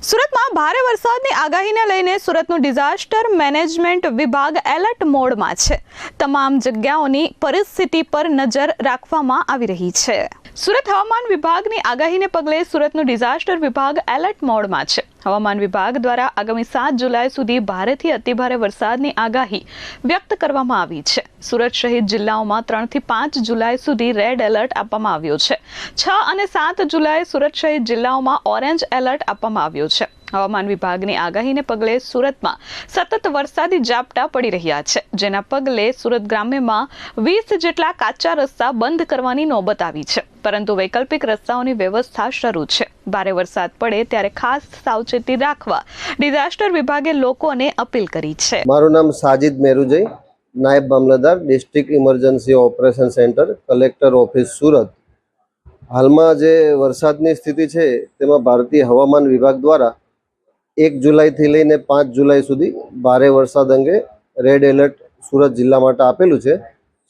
સુરતમાં ભારે વરસાદની આગાહીને લઈને સુરતનું ડિઝાસ્ટર મેનેજમેન્ટ વિભાગ એલર્ટ મોડમાં છે. તમામ જગ્યાઓની પરિસ્થિતિ પર નજર રાખવામાં આવી રહી છે. સુરત હવામાન વિભાગની આગાહીને પગલે સુરતનું ડિઝાસ્ટર વિભાગ એલર્ટ મોડમાં છે. હવામાન વિભાગ દ્વારા આગામી 7 જુલાઈ સુધી ભારેથી અતિભારે વરસાદની આગાહી વ્યક્ત કરવામાં આવી છે. સુરત સહિત જિલ્લાઓમાં 3 થી 5 જુલાઈ સુધી રેડ એલર્ટ આપવામાં આવ્યો છે. 6 અને 7 જુલાઈ સુરત સહિત જિલ્લાઓમાં ઓરેન્જ એલર્ટ આપવામાં આવ્યો છે. હવામાન વિભાગની આગાહીને પગલે સુરતમાં સતત વરસાદી ઝાપટા પડી રહ્યા છે, જેના પગલે સુરત ગ્રામ્યમાં 20 જેટલા કાચા રસ્તા બંધ કરવાની નોબત આવી છે, પરંતુ વૈકલ્પિક રસ્તાઓની વ્યવસ્થા શરૂ છે. ભારે વરસાદ પડે ત્યારે ખાસ સાવચેતી રાખવા ડિઝાસ્ટર વિભાગે લોકોને અપીલ કરી છે. મારું નામ સાજિદ મેરુજઈ, નાયબ મામલતદાર, district emergency operation centre, collector office, Surat. હાલમાં જે વરસાદની સ્થિતિ છે તેમાં ભારતીય હવામાન વિભાગ દ્વારા 1 જુલાઈથી લઈને 5 જુલાઈ સુધી ભારે વરસાદ અંગે રેડ એલર્ટ સુરત જિલ્લા માટે આપેલું છે.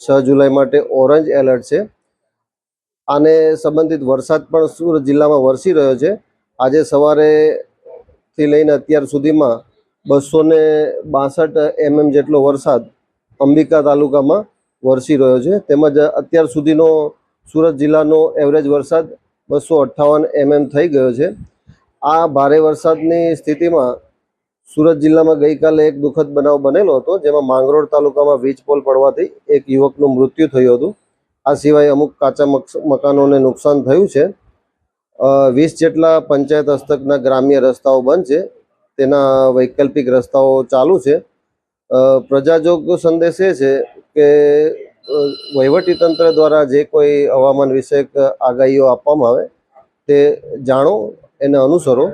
6 જુલાઈ માટે ઓરેન્જ એલર્ટ છે. આને સંબંધિત વરસાદ પણ સુરત જિલ્લામાં વરસી રહ્યો છે. આજે સવારેથી લઈને અત્યાર સુધીમાં 262 mm જેટલો વરસાદ અંબિકા તાલુકામાં વરસી રહ્યો છે. તેમજ અત્યાર સુધીનો સુરત જિલ્લાનો એવરેજ વરસાદ 258 mm થઈ ગયો છે. આ ભારે વરસાદની સ્થિતિમાં સુરત જિલ્લામાં ગઈકાલે એક દુઃખદ બનાવ બનેલો હતો, જેમાં માંગરોળ તાલુકામાં વીજ પોલ પડવાથી એક યુવકનું મૃત્યુ થયું હતું. આ સિવાય અમુક કાચા મકાનોને નુકસાન થયું છે. 20 જેટલા પંચાયત હસ્તકના ગ્રામ્ય રસ્તાઓ બંધ છે, તેના વૈકલ્પિક રસ્તાઓ ચાલુ છે. પ્રજાજોગ સંદેશ એ છે કે વહીવટીતંત્ર દ્વારા જે કોઈ હવામાન વિષયક આગાહીઓ આપવામાં આવે તે જાણો, એને અનુસરો.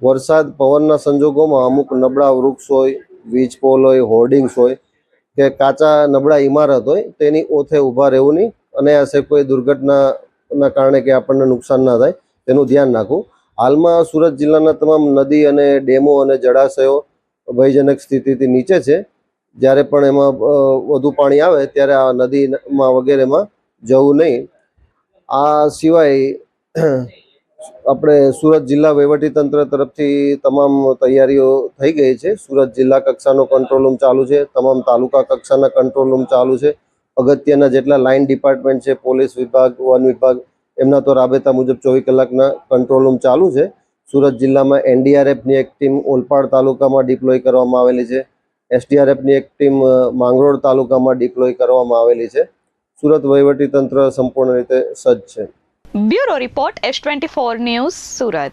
વરસાદ પવનના સંજોગોમાં અમુક નબળા વૃક્ષ હોય, વીજ પોલ હોય, હોર્ડિંગ્સ હોય કે કાચા નબળા ઇમારત હોય તેની ઓથે ઊભા રહેવું નહીં, અને આશે કોઈ દુર્ઘટનાના કારણે કે આપણને નુકસાન ના થાય તેનું ધ્યાન રાખવું. હાલમાં સુરત જિલ્લાના તમામ નદી અને ડેમો અને જળાશયો ભયજનક સ્થિતિથી નીચે છે. જ્યારે પણ એમાં વધુ પાણી આવે ત્યારે આ નદીમાં વગેરેમાં જવું નહીં. આ સિવાય આપણે સુરત જિલ્લા વહીવટીતંત્ર તરફથી તમામ તૈયારીઓ થઈ ગઈ છે. સુરત જિલ્લા કક્ષાનો કંટ્રોલ રૂમ ચાલુ છે, તમામ તાલુકા કક્ષાના કંટ્રોલ રૂમ ચાલુ છે. અગત્યના જેટલા લાઇન ડિપાર્ટમેન્ટ છે, પોલીસ વિભાગ, વન વિભાગ, એમના તો રાબેતા મુજબ 24 કલાકના કંટ્રોલ રૂમ ચાલુ છે. સુરત જિલ્લામાં એનડીઆરએફની એક ટીમ ઓલપાડ તાલુકામાં ડિપ્લોય કરવામાં આવેલી છે. એસડીઆરએફની એક ટીમ માંગરોળ તાલુકામાં ડિપ્લોય કરવામાં આવેલી છે. સુરત વહીવટીતંત્ર સંપૂર્ણ રીતે સજ્જ છે. Bureau report S24 news, Surat.